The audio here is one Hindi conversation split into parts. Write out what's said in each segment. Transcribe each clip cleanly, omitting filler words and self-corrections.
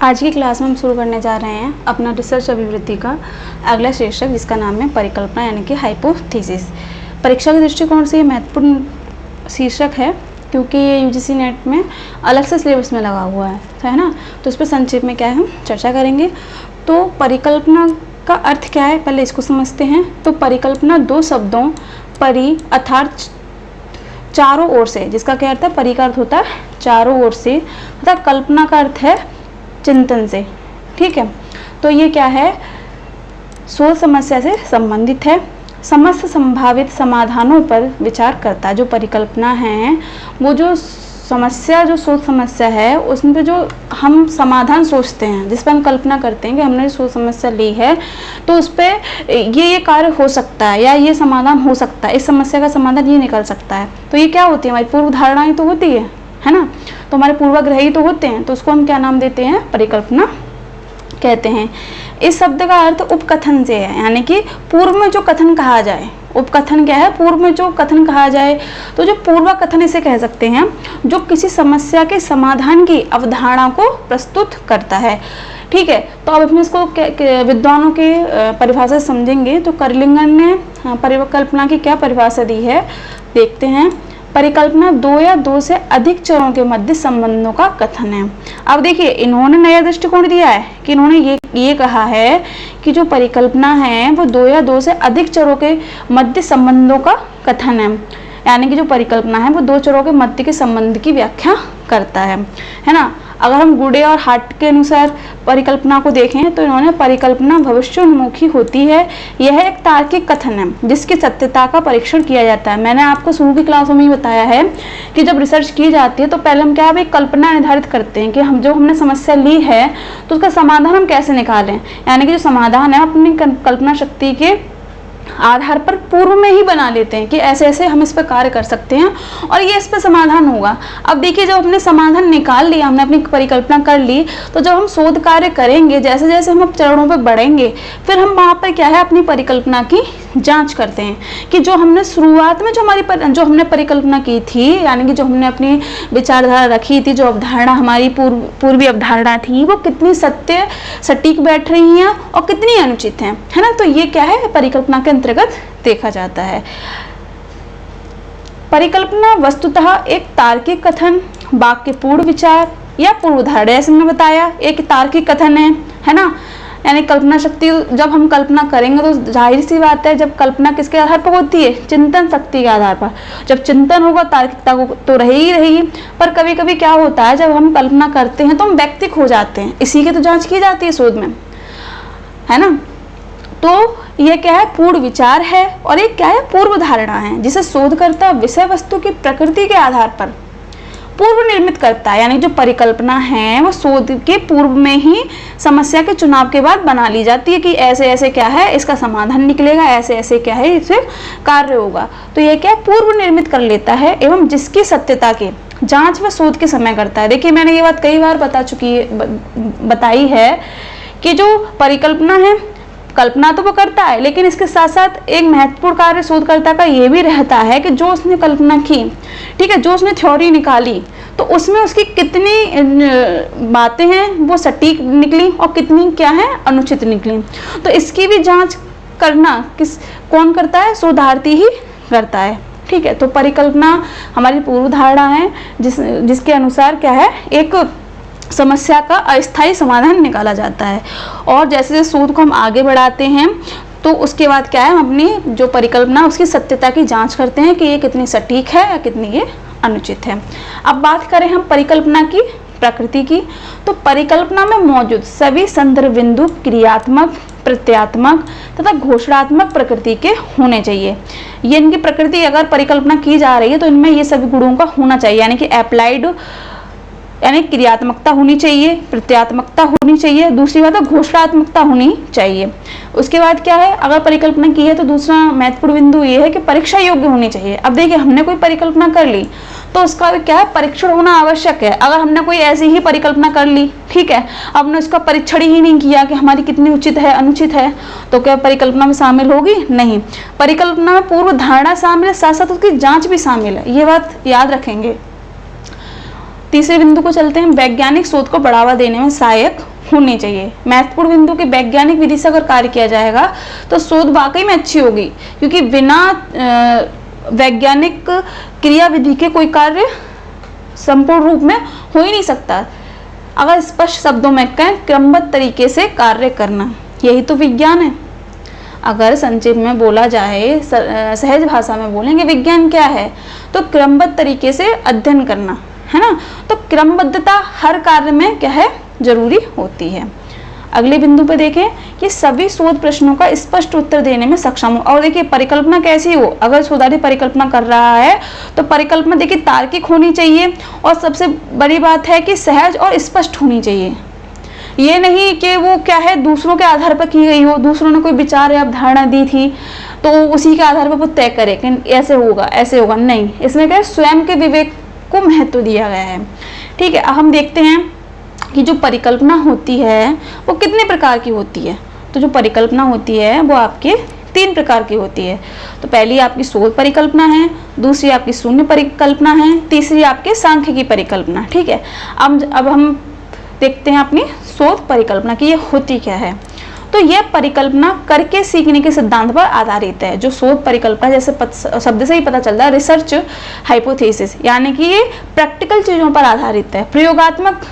आज की क्लास में हम शुरू करने जा रहे हैं अपना रिसर्च अभिवृत्ति का अगला शीर्षक, जिसका नाम है परिकल्पना यानी कि हाइपोथेसिस। परीक्षा के दृष्टिकोण से ये महत्वपूर्ण शीर्षक है क्योंकि ये यूजीसी नेट में अलग से सिलेबस में लगा हुआ है ना। तो इस पर संक्षेप में क्या है हम चर्चा करेंगे। तो परिकल्पना का अर्थ क्या है, पहले इसको समझते हैं। तो परिकल्पना दो शब्दों परि अर्थात चारों ओर से, जिसका क्या अर्थ है, परि का अर्थ होता है चारों ओर से, तथा कल्पना का अर्थ है चिंतन से। ठीक है, तो ये क्या है, शोध समस्या से संबंधित है, समस्त संभावित समाधानों पर विचार करता है। जो परिकल्पना है वो जो समस्या, जो शोध समस्या है उसमें पे जो हम समाधान सोचते हैं, जिस पर हम कल्पना करते हैं कि हमने शोध समस्या ली है तो उस पर ये कार्य हो सकता है या ये समाधान हो सकता है, इस समस्या का समाधान ये निकल सकता है। तो ये क्या होती है, हमारी पूर्व धारणाएं तो होती है ना, तो हमारे पूर्वाग्रह ही तो होते हैं, तो उसको हम क्या नाम देते हैं, परिकल्पना कहते हैं। इस शब्द का अर्थ उपकथन से है, यानी कि पूर्व में जो कथन कहा जाए। उपकथन क्या है, पूर्व में जो कथन कहा जाए। तो जो पूर्व कथन इसे कह सकते हैं, जो किसी समस्या के समाधान की अवधारणा को प्रस्तुत करता है। ठीक है, तो अब हम इसको विद्वानों के परिभाषा समझेंगे। तो करलिंगन ने परिकल्पना की क्या परिभाषा दी है, देखते हैं। परिकल्पना दो या दो से अधिक चरों के मध्य संबंधों का कथन है। अब देखिए, इन्होंने नया दृष्टिकोण दिया है कि इन्होंने ये कहा है कि जो परिकल्पना है वो दो या दो से अधिक चरों के मध्य संबंधों का कथन है, यानी कि जो परिकल्पना है वो दो चरों के मध्य के संबंध की व्याख्या करता है ना। अगर हम गुडे और हार्ट के अनुसार परिकल्पना को देखें तो इन्होंने परिकल्पना भविष्योन्मुखी होती है। यह एक तार्किक कथन है जिसकी सत्यता का परीक्षण किया जाता है। मैंने आपको शुरू की क्लासों में ही बताया है कि जब रिसर्च की जाती है तो पहले हम क्या एक कल्पना निर्धारित करते हैं कि हम जो हमने समस्या ली है तो उसका समाधान हम कैसे निकालें, यानी कि जो समाधान है अपनी कल्पना शक्ति के आधार पर पूर्व में ही बना लेते हैं कि ऐसे ऐसे हम इस पर कार्य कर सकते हैं और ये इस पर समाधान होगा। अब देखिए, जब हमने समाधान निकाल लिया, हमने अपनी परिकल्पना कर ली, तो जब हम शोध कार्य करेंगे, जैसे जैसे हम चरणों पर बढ़ेंगे, फिर हम वहाँ पर क्या है अपनी परिकल्पना की जांच करते हैं कि जो हमने शुरुआत में जो हमने परिकल्पना की थी, यानी कि जो हमने अपनी विचारधारा रखी थी, जो अवधारणा हमारी पूर्वी अवधारणा थी, वो कितनी सत्य सटीक बैठ रही हैं और कितनी अनुचित हैं, है ना। तो ये क्या है, परिकल्पना के अंतर्गत देखा जाता है। परिकल्पना वस्तुतः एक तार्किक कथन, वाक्य पूर्ण विचार या पूर्वधारणा, जैसे मैंने बताया एक तार्किक कथन है ना। यानी कल्पना शक्ति, जब हम कल्पना करेंगे तो जाहिर सी बात है, जब कल्पना किसके आधार पर होती है, चिंतन शक्ति के आधार पर। जब चिंतन होगा तार्किकता को तो रहेगी। पर कभी कभी क्या होता है, जब हम कल्पना करते हैं तो हम व्यक्तिक हो जाते हैं, इसी की तो जांच की जाती है शोध में, है ना। तो यह क्या है, पूर्ण विचार है, और एक क्या है, पूर्व धारणा है, जिसे शोधकर्ता विषय वस्तु की प्रकृति के आधार पर पूर्व निर्मित करता है। यानी जो परिकल्पना है वो शोध के पूर्व में ही समस्या के चुनाव के बाद बना ली जाती है कि ऐसे ऐसे क्या है इसका समाधान निकलेगा, ऐसे ऐसे क्या है इससे कार्य होगा। तो यह क्या पूर्व निर्मित कर लेता है एवं जिसकी सत्यता के जांच व शोध के समय करता है। देखिए, मैंने ये बात कई बार बताई है कि जो परिकल्पना है, कल्पना तो वो करता है, लेकिन इसके साथ साथ एक महत्वपूर्ण कार्य शोधकर्ता का ये भी रहता है कि जो उसने कल्पना की, ठीक है, जो उसने थ्योरी निकाली, तो उसमें उसकी कितनी बातें हैं वो सटीक निकली और कितनी क्या है अनुचित निकली। तो इसकी भी जांच करना कौन करता है, शोधार्थी ही करता है। ठीक है, तो परिकल्पना हमारी पूर्व धारणा है जिसके अनुसार क्या है, एक समस्या का अस्थायी समाधान निकाला जाता है। और जैसे जैसे शोध को हम आगे बढ़ाते हैं तो उसके बाद क्या है, हम अपनी जो परिकल्पना उसकी सत्यता की जांच करते हैं कि ये कितनी सटीक है या कितनी ये अनुचित है। अब बात करें हम परिकल्पना की प्रकृति की, तो परिकल्पना में मौजूद सभी संदर्भ बिंदु क्रियात्मक, प्रत्यात्मक तथा घोषणात्मक प्रकृति के होने चाहिए। ये इनकी प्रकृति, अगर परिकल्पना की जा रही है तो इनमें ये सभी गुणों का होना चाहिए, यानी कि अप्लाइड यानी क्रियात्मकता होनी चाहिए, प्रत्यात्मकता होनी चाहिए, दूसरी बात है घोषणात्मकता होनी चाहिए। उसके बाद क्या है, अगर परिकल्पना की है तो दूसरा महत्वपूर्ण बिंदु ये है कि परीक्षा योग्य होनी चाहिए। अब देखिए, हमने कोई परिकल्पना कर ली तो उसका क्या है, परीक्षण होना आवश्यक है। अगर हमने कोई ऐसी ही परिकल्पना कर ली, ठीक है, हमने उसका परीक्षण ही नहीं किया कि हमारी कितनी उचित है अनुचित है, तो क्या परिकल्पना में शामिल होगी, नहीं। परिकल्पना में पूर्व धारणा शामिल है, साथ साथ उसकी जांच भी शामिल है, ये बात याद रखेंगे। तीसरे बिंदु को चलते हैं, वैज्ञानिक शोध को बढ़ावा देने में सहायक होनी चाहिए। महत्वपूर्ण बिंदु की वैज्ञानिक विधि से अगर कार्य किया जाएगा तो शोध वाकई में अच्छी होगी, क्योंकि बिना वैज्ञानिक क्रिया विधि के कोई कार्य संपूर्ण रूप में हो ही नहीं सकता। अगर स्पष्ट शब्दों में कहें, क्रमबद्ध तरीके से कार्य करना, यही तो विज्ञान है। अगर संक्षेप में बोला जाए, सहज भाषा में बोलेंगे विज्ञान क्या है, तो क्रमबद्ध तरीके से अध्ययन करना, है ना। तो क्रमबद्धता हर कार्य में क्या है, जरूरी होती है। अगले बिंदु पे देखें कि सभी शोध प्रश्नों का स्पष्ट उत्तर देने में सक्षम हो। और देखिए परिकल्पना कैसी हो, अगर शोधार्थी परिकल्पना कर रहा है तो परिकल्पना देखिए तार्किक होनी चाहिए, और सबसे बड़ी बात है कि सहज और स्पष्ट होनी चाहिए। ये नहीं कि वो क्या है दूसरों के आधार पर की गई हो, दूसरों ने कोई विचार या अवधारणा दी थी तो उसी के आधार पर वो तय करे कि ऐसे होगा ऐसे होगा, नहीं। इसमें क्या है, स्वयं के विवेक को महत्व दिया गया है। ठीक है, अब हम देखते हैं कि जो परिकल्पना होती है वो कितने प्रकार की होती है। तो जो परिकल्पना होती है वो आपके 3 प्रकार की होती है। तो पहली आपकी शोध परिकल्पना है, दूसरी आपकी शून्य परिकल्पना है, तीसरी आपके सांख्यिकी परिकल्पना। ठीक है, अब हम देखते हैं अपनी शोध परिकल्पना की ये होती क्या है। तो यह परिकल्पना करके सीखने के सिद्धांत पर आधारित है। जो शोध परिकल्पना, जैसे शब्द से ही पता चलता है, रिसर्च हाइपोथेसिस, यानी कि ये प्रैक्टिकल चीज़ों पर आधारित है, प्रयोगात्मक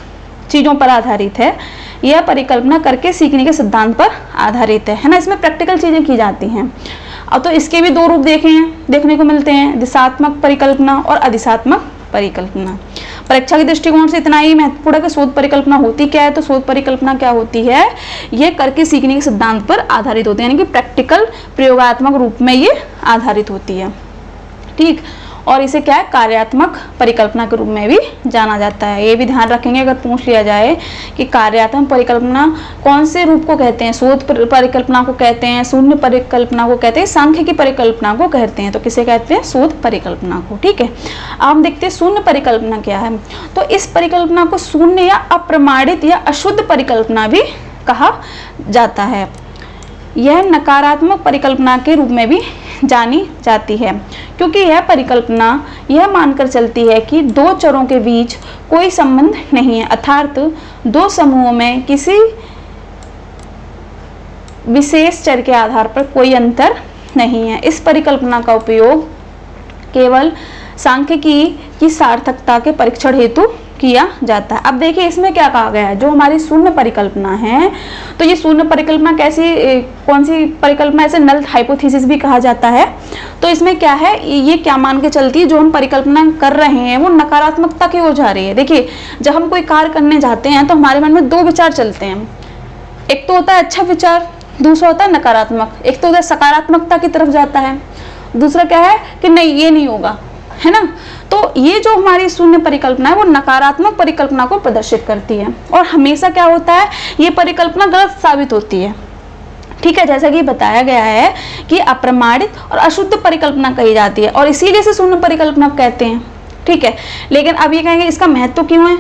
चीज़ों पर आधारित है। यह परिकल्पना करके सीखने के सिद्धांत पर आधारित है ना। इसमें प्रैक्टिकल चीज़ें की जाती हैं। अब तो इसके भी 2 रूप देखने को मिलते हैं, दिशात्मक परिकल्पना और अधिशात्मक परिकल्पना। परीक्षा के दृष्टिकोण से इतना ही महत्वपूर्ण है कि शोध परिकल्पना होती क्या है। तो शोध परिकल्पना क्या होती है, ये करके सीखने के सिद्धांत पर आधारित होती है, यानी कि प्रैक्टिकल प्रयोगात्मक रूप में ये आधारित होती है। ठीक, और इसे क्या है, कार्यात्मक परिकल्पना के रूप में भी जाना जाता है। ये भी ध्यान रखेंगे अगर पूछ लिया जाए कि कार्यात्मक परिकल्पना कौन से रूप को कहते हैं, शोध परिकल्पना को कहते हैं, शून्य परिकल्पना को कहते हैं, सांख्यिकी परिकल्पना को कहते हैं। तो किसे कहते हैं, शोध परिकल्पना को। ठीक है, अब हम देखते हैं शून्य परिकल्पना क्या है। तो इस परिकल्पना को शून्य या अप्रमाणित या अशुद्ध परिकल्पना भी कहा जाता है। यह नकारात्मक परिकल्पना के रूप में भी जानी जाती है, क्योंकि यह परिकल्पना यह मानकर चलती है कि 2 चरों के बीच कोई संबंध नहीं है, अर्थात 2 समूहों में किसी विशेष चर के आधार पर कोई अंतर नहीं है। इस परिकल्पना का उपयोग केवल सांख्यिकी की सार्थकता के परीक्षण हेतु किया जाता है। अब देखिए इसमें क्या कहा गया है, जो हमारी शून्य परिकल्पना है, तो ये शून्य परिकल्पना कौन सी परिकल्पना, ऐसे नल हाइपोथेसिस भी कहा जाता है। तो इसमें क्या है, ये क्या मान के चलती है, जो हम परिकल्पना कर रहे हैं वो नकारात्मकता की ओर जा रही है। देखिए जब हम कोई कार्य करने जाते हैं तो हमारे मन में 2 विचार चलते हैं, एक तो होता है अच्छा विचार, दूसरा होता है नकारात्मक। एक तो होता है सकारात्मकता की तरफ जाता है, दूसरा क्या है कि नहीं ये नहीं होगा, है ना। तो ये जो हमारी शून्य परिकल्पना है वो नकारात्मक परिकल्पना को प्रदर्शित करती है, और हमेशा क्या होता है, ये परिकल्पना गलत साबित होती है। ठीक है, जैसा कि बताया गया है कि अप्रमाणित और अशुद्ध परिकल्पना कही जाती है, और इसीलिए से शून्य परिकल्पना कहते हैं। ठीक है, लेकिन अब ये कहेंगे इसका महत्व क्यों है,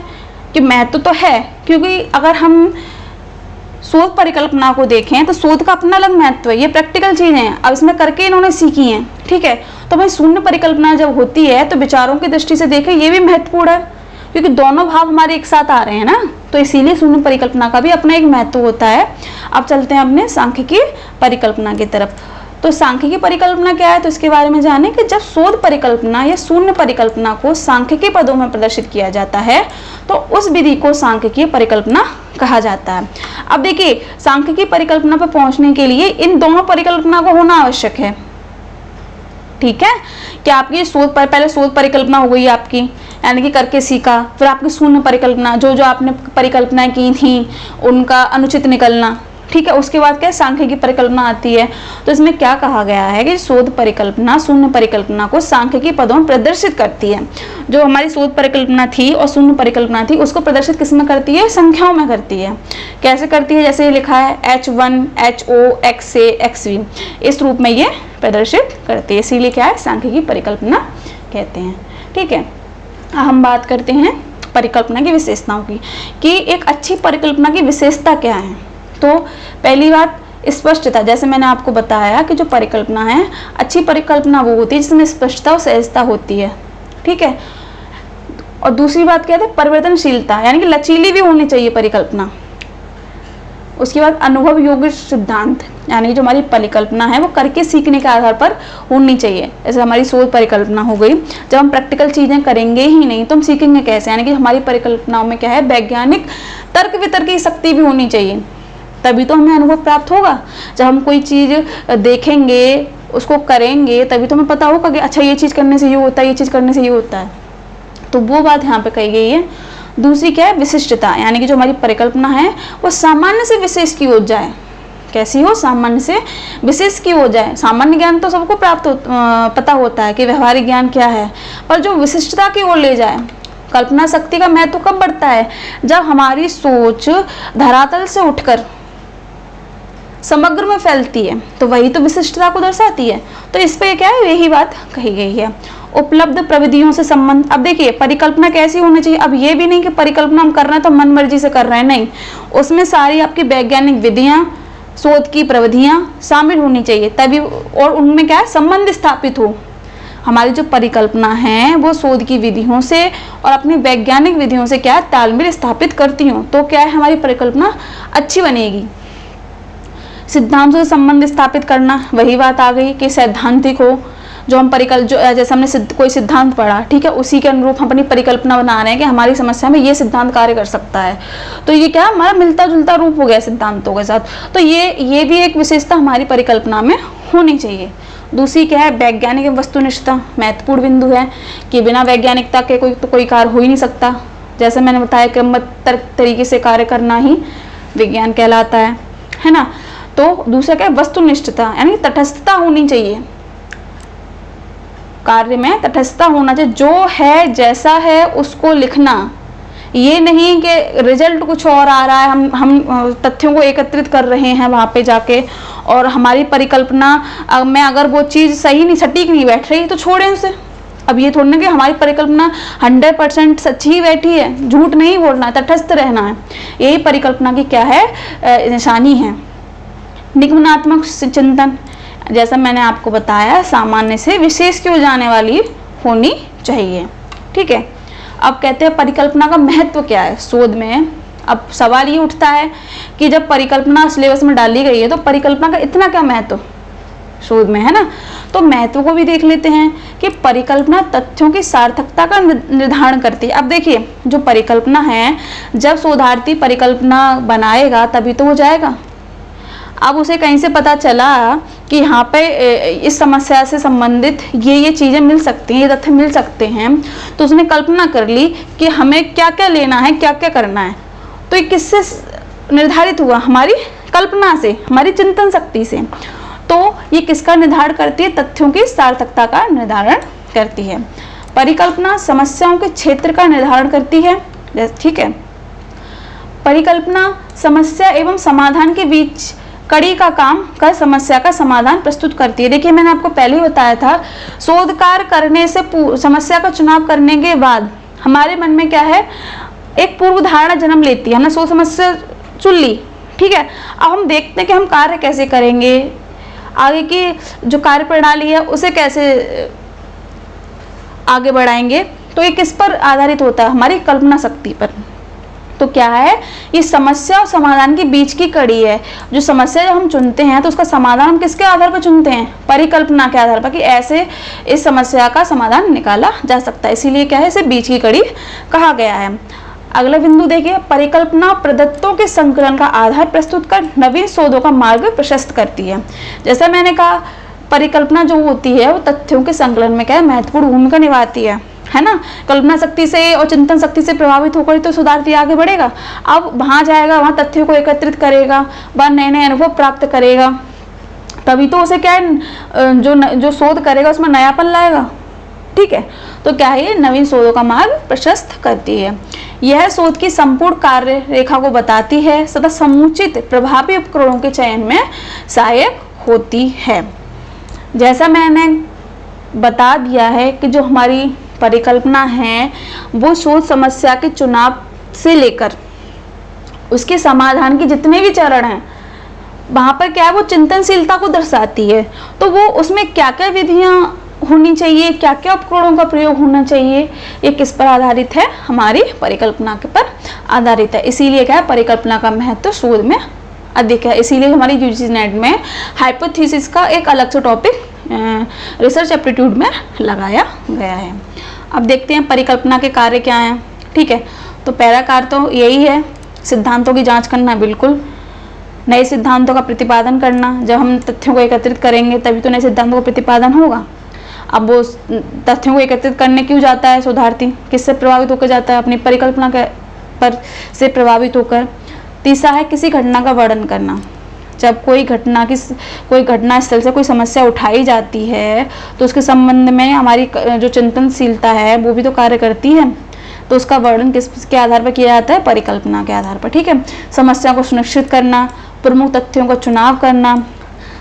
कि महत्व तो है क्योंकि अगर हम शोध परिकल्पना को देखें तो शोध का अपना अलग महत्व है, ये प्रैक्टिकल चीजें हैं, अब इसमें करके इन्होंने सीखी हैं। ठीक है, तो भाई शून्य परिकल्पना जब होती है तो विचारों की दृष्टि से देखें ये भी महत्वपूर्ण है, क्योंकि दोनों भाव हमारे एक साथ आ रहे हैं ना, तो इसीलिए शून्य परिकल्पना का भी अपना एक महत्व होता है। अब चलते हैं अपने सांख्यिकी परिकल्पना की तरफ। तो सांख्यिकी परिकल्पना क्या है, तो इसके बारे में जाने कि जब शोध परिकल्पना या शून्य परिकल्पना को सांख्यिकी पदों में प्रदर्शित किया जाता है तो उस विधि को सांख्यिकी परिकल्पना कहा जाता है। अब देखिए सांख्यिकी परिकल्पना पर पहुंचने के लिए इन दोनों परिकल्पना को होना आवश्यक है। ठीक है, कि आपकी पहले शोध परिकल्पना हो गई आपकी, यानी कि करके सीखा, फिर आपकी शून्य परिकल्पना, जो जो आपने परिकल्पनाएं की थी उनका अनुचित निकलना। ठीक है, उसके बाद क्या सांख्यिकी परिकल्पना आती है। तो इसमें क्या कहा गया है कि शोध परिकल्पना शून्य परिकल्पना को सांख्यिकी पदों में प्रदर्शित करती है। जो हमारी शोध परिकल्पना थी और शून्य परिकल्पना थी उसको प्रदर्शित किस में करती है, संख्याओं में करती है। कैसे करती है, जैसे ये लिखा है H1 HO XA XV, इस रूप में ये प्रदर्शित करती है, इसीलिए क्या है सांख्यिकी परिकल्पना कहते हैं। ठीक है, हम बात करते हैं परिकल्पना की विशेषताओं की, कि एक अच्छी परिकल्पना की विशेषता क्या है। तो पहली बात स्पष्टता, जैसे मैंने आपको बताया कि जो परिकल्पना है, अच्छी परिकल्पना वो होती है जिसमें स्पष्टता और सहजता होती है। ठीक है, और दूसरी बात क्या है, परिवर्तनशीलता, यानी कि लचीली भी होनी चाहिए परिकल्पना। उसके बाद अनुभव योग्य सिद्धांत, यानी कि जो हमारी परिकल्पना है वो करके सीखने के आधार पर होनी चाहिए। जैसे हमारी शोध परिकल्पना हो गई, जब हम प्रैक्टिकल चीजें करेंगे ही नहीं तो हम सीखेंगे कैसे, यानी कि हमारी परिकल्पनाओं में क्या है, वैज्ञानिक तर्क वितर्क की शक्ति भी होनी चाहिए, तभी तो हमें अनुभव प्राप्त होगा। जब हम कोई चीज देखेंगे, उसको करेंगे, तभी तो हमें पता होगा कि अच्छा ये चीज करने से ये होता है, ये चीज करने से ये होता है। तो वो बात यहाँ पे कही गई है। दूसरी क्या है, विशिष्टता, यानी कि जो हमारी परिकल्पना है वो सामान्य से विशेष की ओर जाए। कैसी हो, सामान्य से विशेष की ओर जाए। सामान्य ज्ञान तो सबको पता होता है कि व्यवहारिक ज्ञान क्या है, पर जो विशिष्टता की ओर ले जाए। कल्पना शक्ति का महत्व कब बढ़ता है, जब हमारी सोच धरातल से उठकर समग्र में फैलती है, तो वही तो विशिष्टता को दर्शाती है। तो इस पे क्या है, यही बात कही गई है। उपलब्ध प्रविधियों से संबंध, अब देखिए परिकल्पना कैसी होनी चाहिए। अब ये भी नहीं कि परिकल्पना हम कर रहे हैं तो मन मर्जी से कर रहे हैं, नहीं, उसमें सारी आपकी वैज्ञानिक विधियां, शोध की प्रविधियां शामिल होनी चाहिए, तभी, और उनमें क्या है, संबंध स्थापित हो। हमारी जो परिकल्पना है वो शोध की विधियों से और अपनी वैज्ञानिक विधियों से क्या है, तालमेल स्थापित करती हूँ, तो क्या है, हमारी परिकल्पना अच्छी बनेगी। सिद्धांतों से संबंध स्थापित करना, वही बात आ गई कि सैद्धांतिक हो। जो हम जैसे हमने कोई सिद्धांत पढ़ा, ठीक है, उसी के अनुरूप हम अपनी परिकल्पना बना रहे हैं कि हमारी समस्या में ये सिद्धांत कार्य कर सकता है, तो ये क्या हमारा मिलता जुलता रूप हो गया सिद्धांतों के साथ। तो ये भी एक विशेषता हमारी परिकल्पना में होनी चाहिए। दूसरी क्या है, वैज्ञानिक वस्तुनिष्ठता, महत्वपूर्ण बिंदु है कि बिना वैज्ञानिकता के कोई कार्य हो ही नहीं सकता। जैसे मैंने बताया, क्रमबद्ध तरीके से कार्य करना ही विज्ञान कहलाता है ना। तो दूसरा क्या है, वस्तुनिष्ठता, यानी तटस्थता होनी चाहिए। कार्य में तटस्थता होना चाहिए, जो है जैसा है उसको लिखना, ये नहीं कि रिजल्ट कुछ और आ रहा है, हम तथ्यों को एकत्रित कर रहे हैं वहाँ पे जाके, और हमारी परिकल्पना में अगर वो चीज़ सही नहीं, सटीक नहीं बैठ रही तो छोड़ें उसे। अब ये थोड़ा ना कि हमारी परिकल्पना 100% सच्ची ही बैठी है, झूठ नहीं बोलना है, तटस्थ रहना है, यही परिकल्पना की क्या है, निशानी है। निगमनात्मक चिंतन, जैसा मैंने आपको बताया, सामान्य से विशेष की ओर जाने वाली होनी चाहिए, ठीक है। अब कहते हैं परिकल्पना का महत्व क्या है शोध में। अब सवाल ये उठता है कि जब परिकल्पना सिलेबस में डाली गई है तो परिकल्पना का इतना क्या महत्व शोध में, है ना। तो महत्व को भी देख लेते हैं कि परिकल्पना तथ्यों की सार्थकता का निर्धारण करती है। अब देखिए, जो परिकल्पना है, जब शोधार्थी परिकल्पना बनाएगा तभी तो वो जाएगा। अब उसे कहीं से पता चला कि यहाँ पे इस समस्या से संबंधित ये चीज़ें मिल सकती हैं, ये तथ्य मिल सकते हैं, तो उसने कल्पना कर ली कि हमें क्या क्या लेना है, क्या क्या करना है। तो ये किससे निर्धारित हुआ, हमारी कल्पना से, हमारी चिंतन शक्ति से। तो ये किसका निर्धारण करती है, तथ्यों की सार्थकता का निर्धारण करती है। परिकल्पना समस्याओं के क्षेत्र का निर्धारण करती है, ठीक है। परिकल्पना समस्या एवं समाधान के बीच कड़ी का काम कर समस्या का समाधान प्रस्तुत करती है। देखिए, मैंने आपको पहले ही बताया था, शोध कार्य करने से समस्या का चुनाव करने के बाद हमारे मन में क्या है, एक पूर्व धारणा जन्म लेती है। हमने सोच समस्या चुन ली, ठीक है, अब हम देखते हैं कि हम कार्य कैसे करेंगे, आगे की जो कार्य प्रणाली है उसे कैसे आगे बढ़ाएंगे। तो ये किस पर आधारित होता है, हमारी कल्पना शक्ति पर। तो क्या है, ये समस्या और समाधान के बीच की कड़ी है। जो समस्या जब हम चुनते हैं तो उसका समाधान हम किसके आधार पर चुनते हैं, परिकल्पना के आधार पर, कि ऐसे इस समस्या का समाधान निकाला जा सकता है। इसीलिए क्या है, इसे बीच की कड़ी कहा गया है। अगला बिंदु देखिए, परिकल्पना प्रदत्तों के संकलन का आधार प्रस्तुत कर नवीन शोधों का मार्ग प्रशस्त करती है। जैसा मैंने कहा, परिकल्पना जो होती है वो तथ्यों के संकलन में क्या है, महत्वपूर्ण भूमिका निभाती है ना। कल्पना शक्ति से और चिंतन शक्ति से प्रभावित होकर तो शोधार्थी आगे बढ़ेगा। अब वहां जाएगा, वहां तथ्यों को एकत्रित करेगा, वह नए नए अनुभव प्राप्त करेगा, तभी तो उसे क्या है, जो शोध करेगा उसमें नयापन लाएगा, ठीक है। तो क्या है, ये नवीन शोधों का मार्ग प्रशस्त करती है। यह शोध की संपूर्ण कार्य रेखा को बताती है तथा समुचित प्रभावी उपकरणों के चयन में सहायक होती है। जैसा मैंने बता दिया है कि जो हमारी परिकल्पना है वो शोध समस्या के चुनाव से लेकर उसके समाधान के जितने भी चरण हैं वहाँ पर क्या है, वो चिंतनशीलता को दर्शाती है। तो वो उसमें क्या क्या विधियाँ होनी चाहिए, क्या क्या उपकरणों का प्रयोग होना चाहिए, ये किस पर आधारित है, हमारी परिकल्पना के पर आधारित है। इसीलिए क्या है, परिकल्पना का महत्व शोध में अधिक है, इसीलिए हमारी यूजीसी नेट में हाइपोथेसिस का एक अलग से टॉपिक रिसर्च एप्टीट्यूड में लगाया गया है। अब देखते हैं परिकल्पना के कार्य क्या हैं। ठीक है, तो पहला कार्य तो यही है, सिद्धांतों की जांच करना, बिल्कुल नए सिद्धांतों का प्रतिपादन करना। जब हम तथ्यों को एकत्रित करेंगे तभी तो नए सिद्धांतों का प्रतिपादन होगा। अब वो तथ्यों को एकत्रित करने क्यों जाता है शोधार्थी, किससे प्रभावित होकर जाता है, अपनी परिकल्पना के पर से प्रभावित होकर। तीसरा है किसी घटना का वर्णन करना। जब कोई घटना स्थल से कोई समस्या उठाई जाती है तो उसके संबंध में हमारी जो चिंतनशीलता है वो भी तो कार्य करती है, तो उसका वर्णन किसके आधार पर किया जाता है, परिकल्पना के आधार पर। ठीक है, समस्या को सुनिश्चित करना, प्रमुख तथ्यों का चुनाव करना,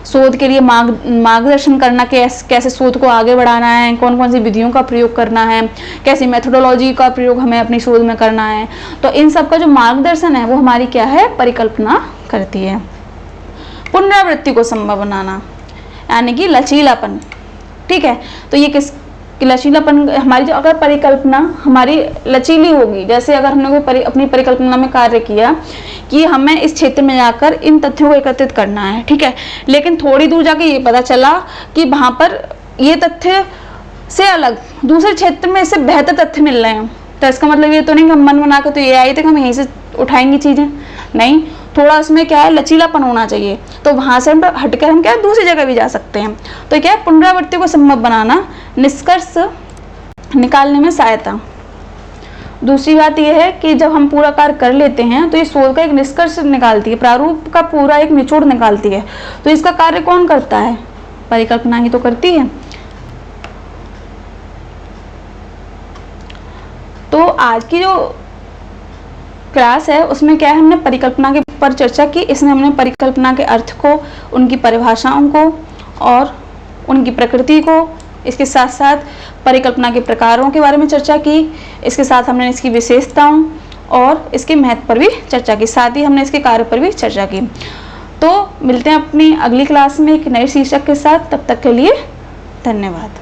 शोध के लिए मार्गदर्शन करना कि कैसे शोध को आगे बढ़ाना है, कौन कौन सी विधियों का प्रयोग करना है, कैसी मेथोडोलॉजी का प्रयोग हमें अपनी शोध में करना है। तो इन सब का जो मार्गदर्शन है वो हमारी क्या है, परिकल्पना करती है। पुनरावृत्ति को संभव बनाना यानी कि लचीलापन। ठीक है, तो ये लचीलापन हमारी जो अगर परिकल्पना हमारी लचीली होगी, जैसे अगर हमने कोई अपनी परिकल्पना में कार्य किया कि हमें इस क्षेत्र में जाकर इन तथ्यों को एकत्रित करना है, ठीक है, लेकिन थोड़ी दूर जाके ये पता चला कि वहाँ पर ये तथ्य से अलग दूसरे क्षेत्र में इससे बेहतर तथ्य मिल रहे हैं, तो इसका मतलब ये तो नहीं कि हम मन बना कर तो ये आए थे कि हम यहीं से उठाएंगे चीज़ें, नहीं, थोड़ा उसमें क्या है, लचीलापन होना चाहिए। तो वहाँ से हम हटकर हम क्या दूसरी जगह भी जा सकते हैं। तो क्या है, पुनरावृत्ति को संभव बनाना, निष्कर्ष निकालने में सहायता। दूसरी बात यह है कि जब हम पूरा कार्य कर लेते हैं तो ये शोध का एक निष्कर्ष निकालती है, प्रारूप का पूरा एक निचोड़ निकालती है। तो इसका कार्य कौन करता है, परिकल्पना ही तो करती है। तो आज की जो क्लास है उसमें क्या है, हमने परिकल्पना के ऊपर चर्चा की। इसमें हमने परिकल्पना के अर्थ को, उनकी परिभाषाओं को और उनकी प्रकृति को, इसके साथ साथ परिकल्पना के प्रकारों के बारे में चर्चा की। इसके साथ हमने इसकी विशेषताओं और इसके महत्व पर भी चर्चा की, साथ ही हमने इसके कार्य पर भी चर्चा की। तो मिलते हैं अपनी अगली क्लास में एक नए शीर्षक के साथ, तब तक के लिए धन्यवाद।